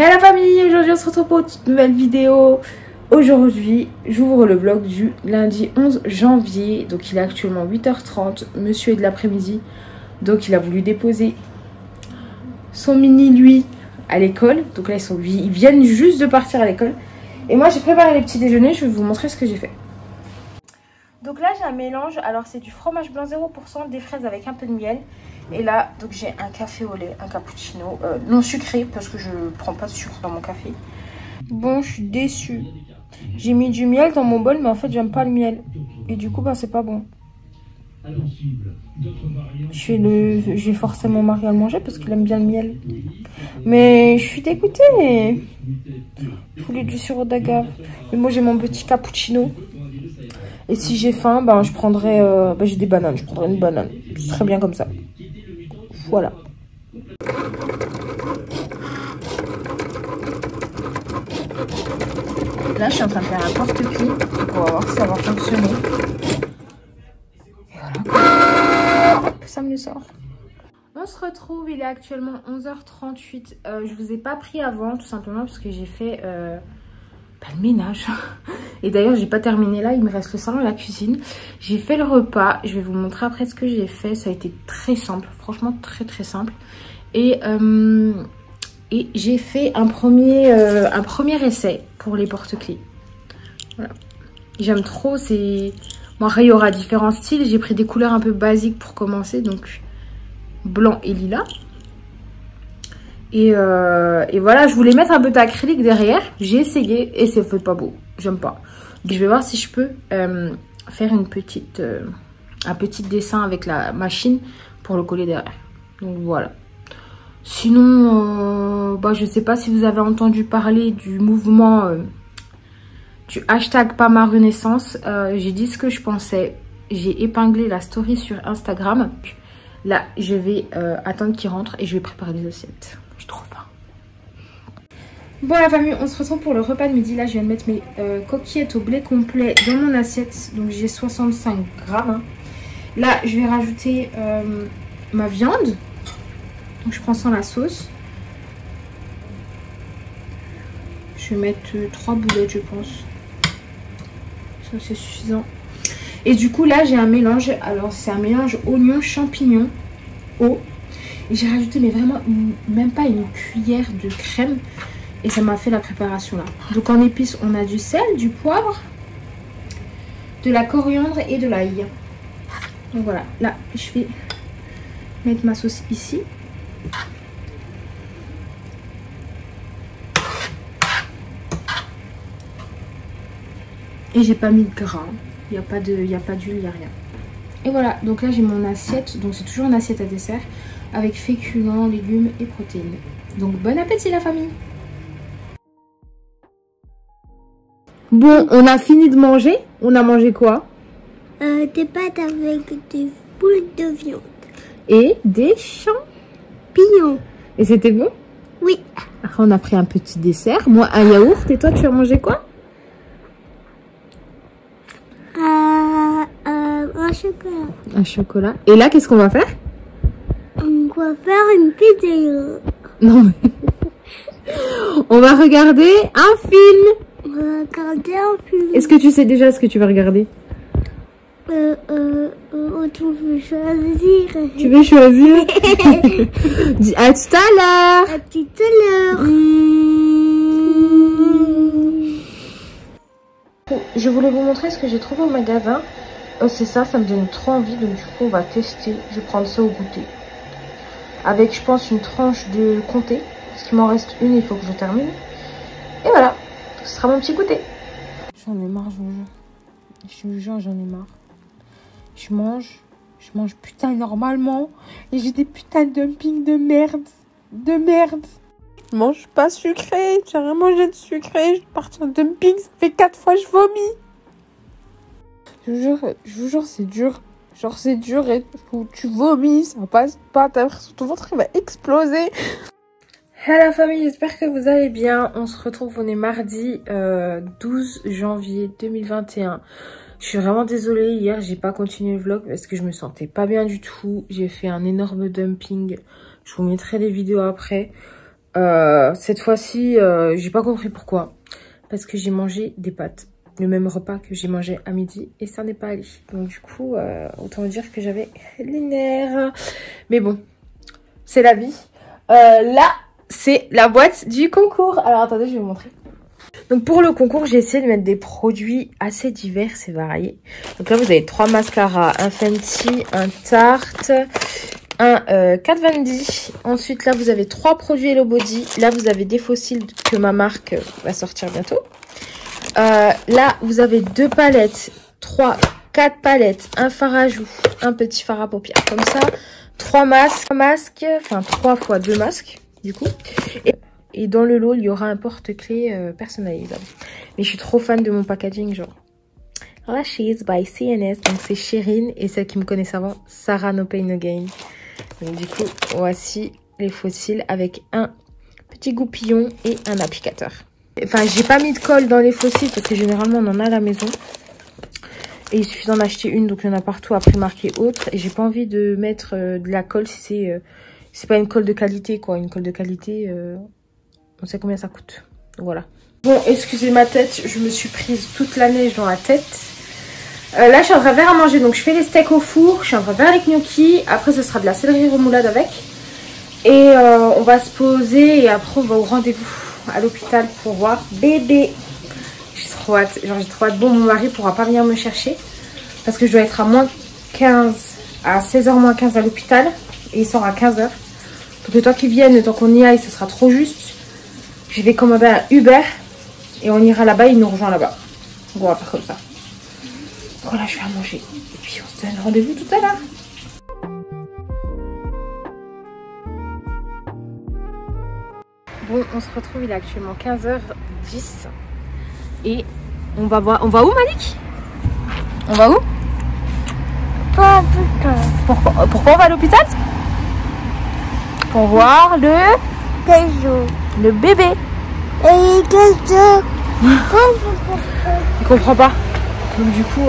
Hey la famille, aujourd'hui on se retrouve pour une toute nouvelle vidéo. Aujourd'hui j'ouvre le vlog du lundi 11 janvier. Donc il est actuellement 8h30, monsieur est de l'après-midi. Donc il a voulu déposer son mini lui à l'école. Donc là ils viennent juste de partir à l'école. Et moi j'ai préparé les petits déjeuners, je vais vous montrer ce que j'ai fait. Donc là j'ai un mélange, alors c'est du fromage blanc 0%, des fraises avec un peu de miel. Et là donc j'ai un café au lait, un cappuccino non sucré parce que je prends pas de sucre dans mon café. Bon, je suis déçue. J'ai mis du miel dans mon bol mais en fait j'aime pas le miel. Et du coup bah c'est pas bon. Je vais forcer mon mari à le manger parce qu'il aime bien le miel. Mais je suis dégoûtée. Je voulais du sirop d'agave. Et moi j'ai mon petit cappuccino. Et si j'ai faim, ben, je prendrai... j'ai des bananes, je prendrai une banane. C'est très bien comme ça. Voilà. Là, je suis en train de faire un porte-clés. On va voir si ça va fonctionner. Et voilà. Hop, ça me le sort. On se retrouve, il est actuellement 11h38. Je vous ai pas pris avant, tout simplement, parce que j'ai fait... pas de ménage. Et d'ailleurs j'ai pas terminé là, il me reste le salon et la cuisine. J'ai fait le repas, je vais vous montrer après ce que j'ai fait. Ça a été très simple, franchement très simple. Et j'ai fait un premier essai pour les porte-clés. Voilà, j'aime trop. C'est bon, après il y aura différents styles. J'ai pris des couleurs un peu basiques pour commencer, donc blanc et lilas. Et voilà, je voulais mettre un peu d'acrylique derrière. J'ai essayé et c'est fait pas beau. J'aime pas. Donc je vais voir si je peux faire un petit dessin avec la machine pour le coller derrière. Donc voilà. Sinon, je sais pas si vous avez entendu parler du mouvement du hashtag pas ma renaissance. J'ai dit ce que je pensais. J'ai épinglé la story sur Instagram. Là, je vais attendre qu'il rentre et je vais préparer des assiettes. J'ai trop faim. Bon la famille, on se retrouve pour le repas de midi. Là, je viens de mettre mes coquillettes au blé complet dans mon assiette. Donc j'ai 65 grammes. Hein. Là, je vais rajouter ma viande. Donc je prends sans la sauce. Je vais mettre 3 boulettes, je pense. Ça, c'est suffisant. Et du coup, là, j'ai un mélange. Alors, c'est un mélange oignon, champignon, eau. Et j'ai rajouté, mais vraiment, même pas une cuillère de crème. Et ça m'a fait la préparation là. Donc, en épices, on a du sel, du poivre, de la coriandre et de l'ail. Donc, voilà. Là, je vais mettre ma sauce ici. Et j'ai pas mis de gras. Il n'y a pas d'huile, il n'y a rien. Et voilà, donc là j'ai mon assiette. Donc c'est toujours une assiette à dessert avec féculents, légumes et protéines. Donc bon appétit la famille. Bon, on a fini de manger. On a mangé quoi? Des pâtes avec des boules de viande. Et des champignons. Et c'était bon? Oui. Après on a pris un petit dessert. Moi un yaourt. Et toi tu as mangé quoi? Un chocolat. Un chocolat. Et là, qu'est-ce qu'on va faire? On va faire une vidéo. Non, mais... on va regarder un film. On va regarder un film. Est-ce que tu sais déjà ce que tu vas regarder? Tu veux choisir. Tu veux choisir? Dis à tout à l'heure. À tout à l'heure. Je voulais vous montrer ce que j'ai trouvé au magasin. C'est ça, ça me donne trop envie. Donc du coup, on va tester. Je vais prendre ça au goûter. Avec, je pense, une tranche de comté. Parce qu'il m'en reste une, il faut que je termine. Et voilà, ce sera mon petit goûter. J'en ai marre, je vous jure. Je vous jure, j'en ai marre. Je mange putain normalement. Et j'ai des putains de dumping de merde. De merde. Je mange pas sucré, j'ai rien mangé de sucré, je pars en dumping, ça fait 4 fois que je vomis. Je vous jure, c'est dur. Genre c'est dur et tu vomis, ça passe pas, t'as l'impression que ton ventre il va exploser. Hello la famille, j'espère que vous allez bien. On se retrouve, on est mardi 12 janvier 2021. Je suis vraiment désolée, hier j'ai pas continué le vlog parce que je me sentais pas bien du tout. J'ai fait un énorme dumping, je vous mettrai des vidéos après. Cette fois-ci, j'ai pas compris pourquoi. Parce que j'ai mangé des pâtes. Le même repas que j'ai mangé à midi et ça n'est pas allé. Donc du coup, autant dire que j'avais les nerfs. Mais bon, c'est la vie. Là, c'est la boîte du concours. Alors attendez, je vais vous montrer. Donc pour le concours, j'ai essayé de mettre des produits assez divers et variés. Donc là, vous avez 3 mascaras, un Fenty, un Tarte, un Kat Von D. Ensuite, là, vous avez 3 produits Hello Body. Là, vous avez des fossiles que ma marque va sortir bientôt. Là, vous avez 2 palettes, 4 palettes, un fard à joues, un petit fard à paupières, comme ça. 3 masques, enfin 3 fois 2 masques, du coup. Et dans le lot, il y aura un porte-clés personnalisable. Mais je suis trop fan de mon packaging, genre. Lashes by CNS, donc c'est Chérine. Et celle qui me connaissait avant, Sarah No Pain No Gain. Donc du coup, voici les fossiles avec un petit goupillon et un applicateur. Enfin, j'ai pas mis de colle dans les fossiles parce que généralement on en a à la maison. Et il suffit d'en acheter une, donc il y en a partout après marqué autre. Et j'ai pas envie de mettre de la colle si c'est pas une colle de qualité, quoi. Une colle de qualité, on sait combien ça coûte. Donc voilà. Bon, excusez ma tête, je me suis prise toute la neige dans la tête. Là, je suis en train de faire à manger, donc je fais les steaks au four. Je suis en train de faire les gnocchis. Après, ce sera de la céleri remoulade avec. Et on va se poser et après, on va au rendez-vous à l'hôpital pour voir bébé. J'ai trop hâte. Genre, j'ai trop hâte. Bon, mon mari pourra pas venir me chercher parce que je dois être à moins 15, à 16h moins 15 à l'hôpital. Et il sort à 15h. Donc, le temps qu'il vienne, le temps qu'on y aille, ce sera trop juste. Je vais commander un Uber et on ira là-bas. Il nous rejoint là-bas. Donc, on va faire comme ça. Voilà, je vais à manger. Et puis, on se donne rendez-vous tout à l'heure. Bon, on se retrouve, il est actuellement 15h10 et on va voir. On va où, Malik? On va où? Pourquoi on va à l'hôpital? Pour voir le bébé. Il comprend pas. Donc du coup,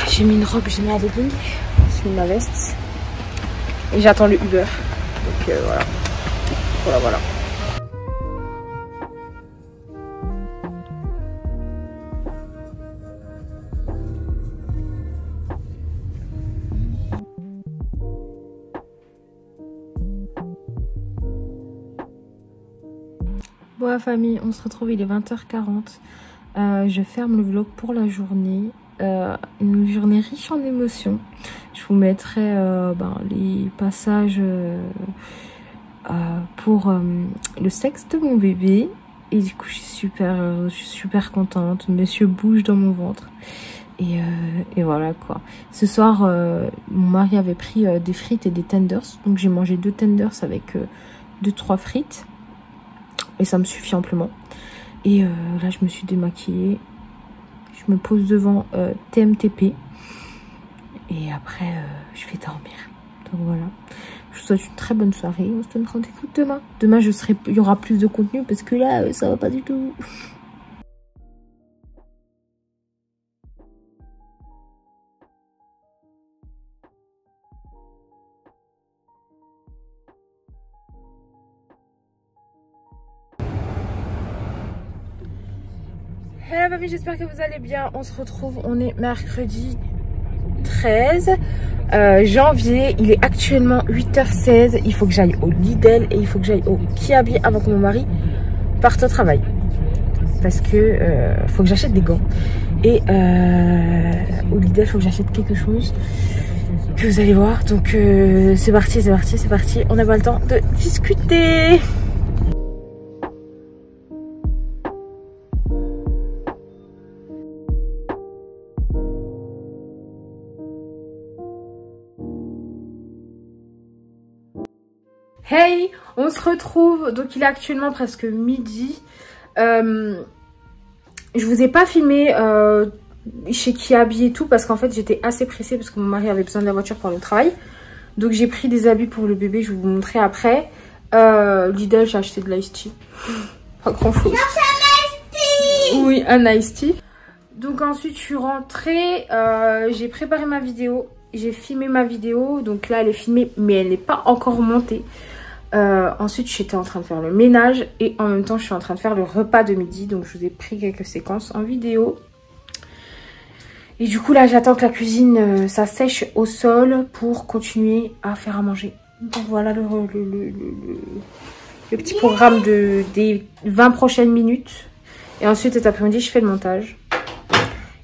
j'ai mis une robe, j'ai mis un legging, j'ai mis ma veste et j'attends le Uber. Donc voilà. Voilà. Bon la famille, on se retrouve, il est 20h40. Je ferme le vlog pour la journée. Une journée riche en émotions. Je vous mettrai les passages pour le sexe de mon bébé. Et du coup, je suis super contente. Monsieur bouge dans mon ventre. Et voilà quoi. Ce soir, mon mari avait pris des frites et des tenders. Donc j'ai mangé 2 tenders avec 2-3 frites. Et ça me suffit amplement. Et là, je me suis démaquillée. Je me pose devant TMTP. Et après, je vais dormir. Donc voilà. Je vous souhaite une très bonne soirée. On se donne rendez-vous demain. Demain, il y aura plus de contenu parce que là, ça va pas du tout. Hello famille, j'espère que vous allez bien. On se retrouve, on est mercredi 13 janvier. Il est actuellement 8h16. Il faut que j'aille au Lidl et il faut que j'aille au Kiabi avant que mon mari parte au travail. Parce que faut que j'achète des gants. Et au Lidl, il faut que j'achète quelque chose que vous allez voir. Donc c'est parti. On n'a pas le temps de discuter. Hey, on se retrouve, donc il est actuellement presque midi. Je vous ai pas filmé chez Kiabi et tout parce qu'en fait j'étais assez pressée parce que mon mari avait besoin de la voiture pour le travail. Donc j'ai pris des habits pour le bébé, je vais vous montrer après. Lidl, j'ai acheté de l'ice tea. Pas grand chose. Oui, un ice tea. Donc ensuite je suis rentrée, j'ai préparé ma vidéo. J'ai filmé ma vidéo, donc là elle est filmée mais elle n'est pas encore montée. Ensuite, j'étais en train de faire le ménage et en même temps, je suis en train de faire le repas de midi. Donc, je vous ai pris quelques séquences en vidéo. Et du coup, là, j'attends que la cuisine, ça sèche au sol pour continuer à faire à manger. Donc, voilà le petit programme des 20 prochaines minutes. Et ensuite, cet après-midi, je fais le montage.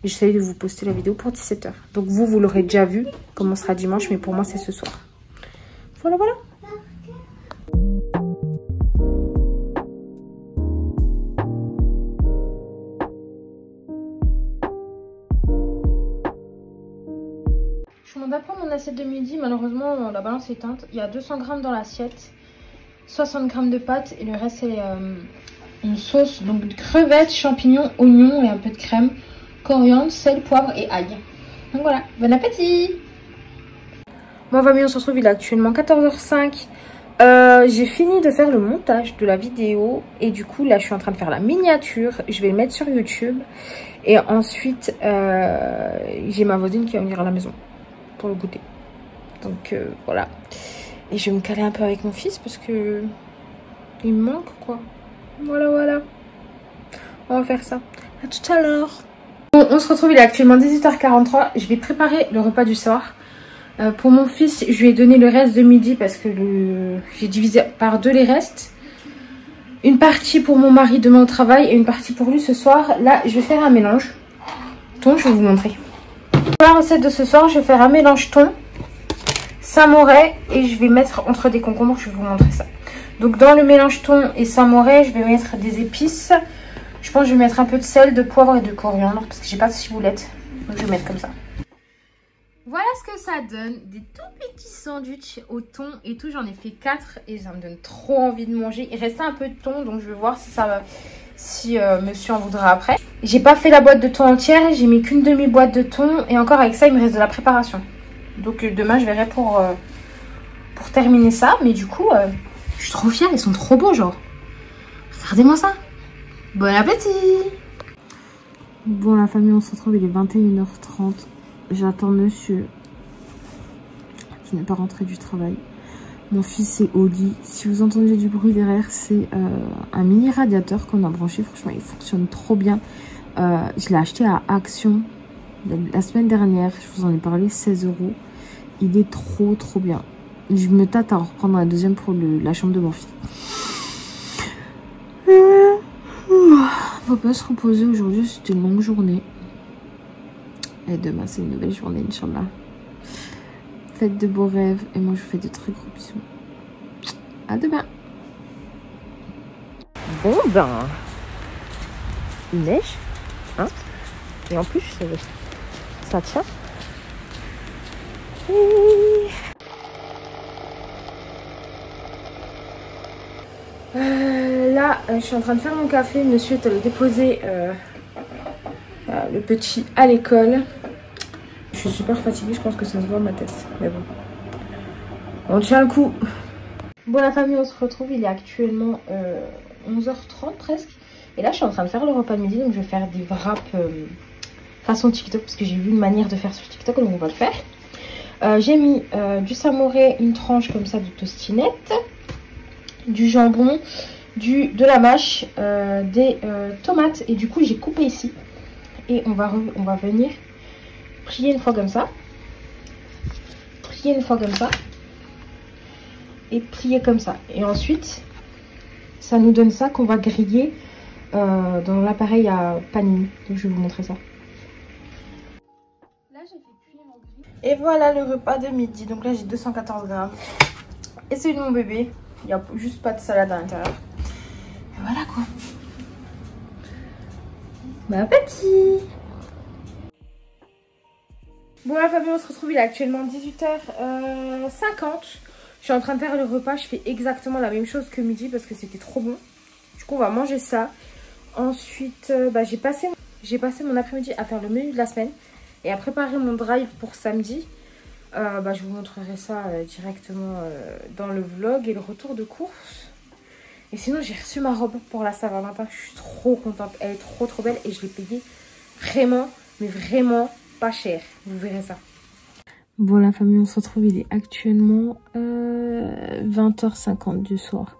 Et j'essaie de vous poster la vidéo pour 17 h. Donc, vous l'aurez déjà vu. Comment sera dimanche, mais pour moi, c'est ce soir. Voilà, voilà. Je m'en vais prendre mon assiette de midi. Malheureusement, la balance est éteinte. Il y a 200 g dans l'assiette, 60 g de pâtes et le reste, c'est une sauce. Donc, crevettes, champignons, oignons et un peu de crème, coriandre, sel, poivre et ail. Donc voilà, bon appétit! Bon, famille, on se retrouve. Il est actuellement 14 h 05. J'ai fini de faire le montage de la vidéo et du coup, là, je suis en train de faire la miniature. Je vais le mettre sur YouTube. Et ensuite, j'ai ma voisine qui va venir à la maison pour le goûter. Donc voilà. Et je vais me caler un peu avec mon fils parce que il me manque quoi. Voilà, voilà. On va faire ça. À tout à l'heure. Bon, on se retrouve, il est actuellement 18 h 43. Je vais préparer le repas du soir. Pour mon fils, je lui ai donné le reste de midi parce que j'ai divisé par 2 les restes. Une partie pour mon mari demain au travail et une partie pour lui ce soir. Là, je vais faire un mélange. Thon, je vais vous montrer. Pour la recette de ce soir, je vais faire un mélange thon, samouraï et je vais mettre entre des concombres, je vais vous montrer ça. Donc dans le mélange thon et samouraï, je vais mettre des épices. Je pense que je vais mettre un peu de sel, de poivre et de coriandre parce que j'ai pas de ciboulette. Donc je vais mettre comme ça. Voilà ce que ça donne, des tout petits sandwichs au thon et tout. J'en ai fait 4 et ça me donne trop envie de manger. Il restait un peu de thon, donc je vais voir si ça va... Si monsieur en voudra après. J'ai pas fait la boîte de thon entière, j'ai mis qu'une demi-boîte de thon. Et encore avec ça, il me reste de la préparation. Donc demain, je verrai pour terminer ça. Mais du coup, je suis trop fière, ils sont trop beaux, genre. Regardez-moi ça. Bon appétit. Bon, la famille, on se retrouve, il est 21 h 30. J'attends monsieur qui n'est pas rentré du travail. Mon fils est au lit. Si vous entendez du bruit derrière, c'est un mini radiateur qu'on a branché. Franchement, il fonctionne trop bien. Je l'ai acheté à Action la semaine dernière. Je vous en ai parlé, 16 €. Il est trop bien. Je me tâte à en reprendre la deuxième pour la chambre de mon fils. On va pas se reposer aujourd'hui. C'était une longue journée. Et demain, c'est une nouvelle journée, Inch'Allah. Faites de beaux rêves et moi je vous fais de très gros bisous. À demain. Bon ben, il neige, hein, et en plus ça tient. Là, je suis en train de faire mon café. Monsieur est allé déposer le petit à l'école. Je suis super fatiguée, je pense que ça se voit à ma tête. Mais bon, on tient le coup. Bon la famille, on se retrouve, il est actuellement 11 h 30 presque. Et là je suis en train de faire le repas de midi, donc je vais faire des wraps façon TikTok. Parce que j'ai vu une manière de faire sur TikTok, donc on va le faire. J'ai mis du samouraï, une tranche comme ça de tostinette, du jambon, de la mâche, des tomates. Et du coup j'ai coupé ici. Et on va venir plier une fois comme ça, plier une fois comme ça et plier comme ça. Et ensuite, ça nous donne ça qu'on va griller dans l'appareil à panini. Donc je vais vous montrer ça. Là, j'ai fait cuire mon grille. Et voilà le repas de midi. Donc là, j'ai 214 g. Et celui de mon bébé. Il n'y a juste pas de salade à l'intérieur. Et voilà quoi. Bon appétit! Bon la famille, on se retrouve, il est actuellement 18 h 50. Je suis en train de faire le repas, je fais exactement la même chose que midi parce que c'était trop bon. Du coup on va manger ça. Ensuite j'ai passé mon après-midi à faire le menu de la semaine et à préparer mon drive pour samedi. Je vous montrerai ça directement dans le vlog et le retour de course. Et sinon j'ai reçu ma robe pour la Saint-Valentin, je suis trop contente, elle est trop belle et je l'ai payée vraiment, mais vraiment pas cher, vous verrez ça. Bon la famille, on se retrouve, il est actuellement 20h50 du soir.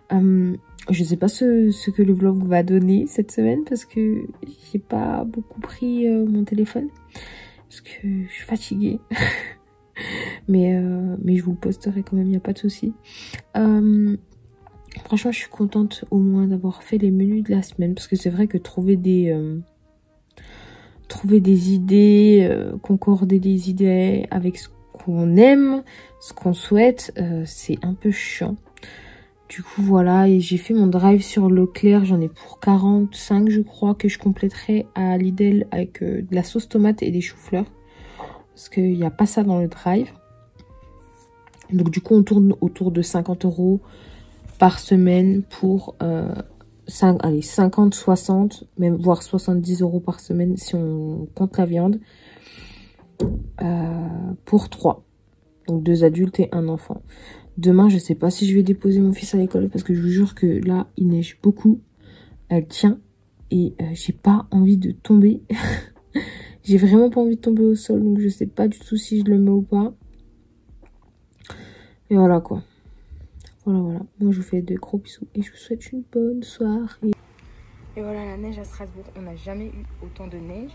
Je sais pas ce que le vlog va donner cette semaine parce que j'ai pas beaucoup pris mon téléphone. Parce que je suis fatiguée. mais je vous le posterai quand même, il n'y a pas de souci. Franchement, je suis contente au moins d'avoir fait les menus de la semaine. Parce que c'est vrai que trouver des idées, concorder des idées avec ce qu'on aime, ce qu'on souhaite, c'est un peu chiant. Du coup, voilà, et j'ai fait mon drive sur Leclerc. J'en ai pour 45, je crois, que je compléterai à Lidl avec de la sauce tomate et des choux-fleurs. Parce qu'il n'y a pas ça dans le drive. Donc, du coup, on tourne autour de 50 € par semaine pour 50, 60, même voire 70 € par semaine si on compte la viande. Pour 3. Donc 2 adultes et un enfant. Demain, je sais pas si je vais déposer mon fils à l'école parce que je vous jure que là, il neige beaucoup. Elle tient et j'ai pas envie de tomber. J'ai vraiment pas envie de tomber au sol, donc je sais pas du tout si je le mets ou pas. Et voilà quoi. Voilà. Moi, je vous fais de gros bisous et je vous souhaite une bonne soirée. Et voilà la neige à Strasbourg. On n'a jamais eu autant de neige.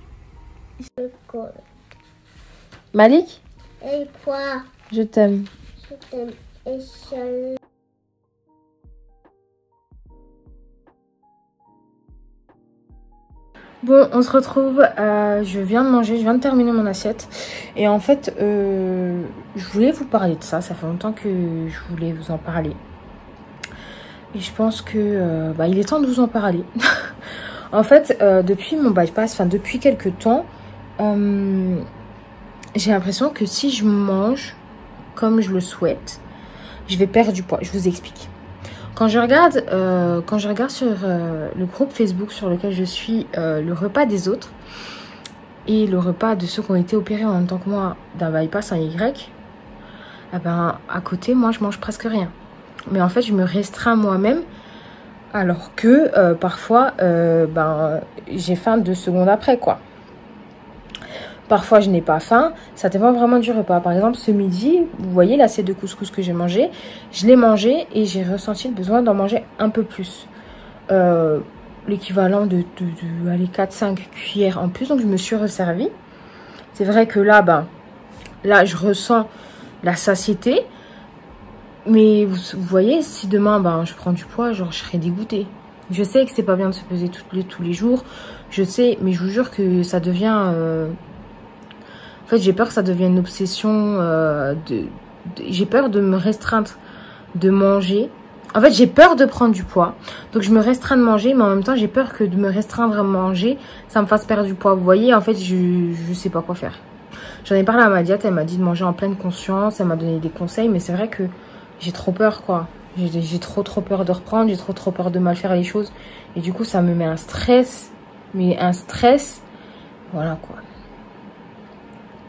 Malik? Et quoi? Je t'aime. Je t'aime. Et seul. Bon, on se retrouve. Je viens de manger, je viens de terminer mon assiette. Et en fait, je voulais vous parler de ça. Ça fait longtemps que je voulais vous en parler. Et je pense que il est temps de vous en parler. En fait, depuis mon bypass, enfin depuis quelques temps, j'ai l'impression que si je mange comme je le souhaite, je vais perdre du poids. Je vous explique. Quand je regarde sur le groupe Facebook sur lequel je suis, le repas des autres et le repas de ceux qui ont été opérés en même temps que moi d'un bypass en Y, eh ben, à côté, moi, je mange presque rien. Mais en fait, je me restreins moi-même alors que parfois, j'ai faim 2 secondes après, quoi. Parfois, je n'ai pas faim. Ça dépend vraiment du repas. Par exemple, ce midi, vous voyez l'assiette de couscous que j'ai mangé. Je l'ai mangé et j'ai ressenti le besoin d'en manger un peu plus. L'équivalent de 4-5 cuillères en plus. Donc, je me suis resservie. C'est vrai que là, je ressens la satiété. Mais vous voyez, si demain, je prends du poids, genre, je serai dégoûtée. Je sais que c'est pas bien de se peser tous les jours. Je sais, mais je vous jure que ça devient... En fait, j'ai peur que ça devienne une obsession. J'ai peur de me restreindre de manger. En fait, j'ai peur de prendre du poids. Donc, je me restreins de manger. Mais en même temps, j'ai peur que de me restreindre à manger, ça me fasse perdre du poids. Vous voyez, en fait, je sais pas quoi faire. J'en ai parlé à ma diète. Elle m'a dit de manger en pleine conscience. Elle m'a donné des conseils. Mais c'est vrai que j'ai trop peur, quoi. J'ai trop peur de reprendre. J'ai trop peur de mal faire les choses. Et du coup, ça me met un stress. Mais un stress. Voilà, quoi.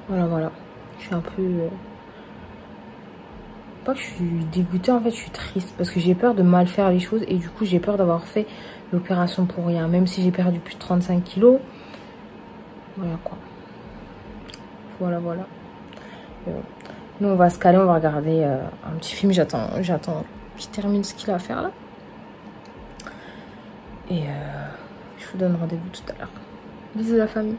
Voilà. Je suis un peu... Pas que je suis dégoûtée, en fait, je suis triste. Parce que j'ai peur de mal faire les choses. Et du coup, j'ai peur d'avoir fait l'opération pour rien. Même si j'ai perdu plus de 35 kilos. Voilà, quoi. Voilà. Nous, on va se caler, on va regarder un petit film. J'attends qu'il termine ce qu'il a à faire, là. Et je vous donne rendez-vous tout à l'heure. Bisous la famille.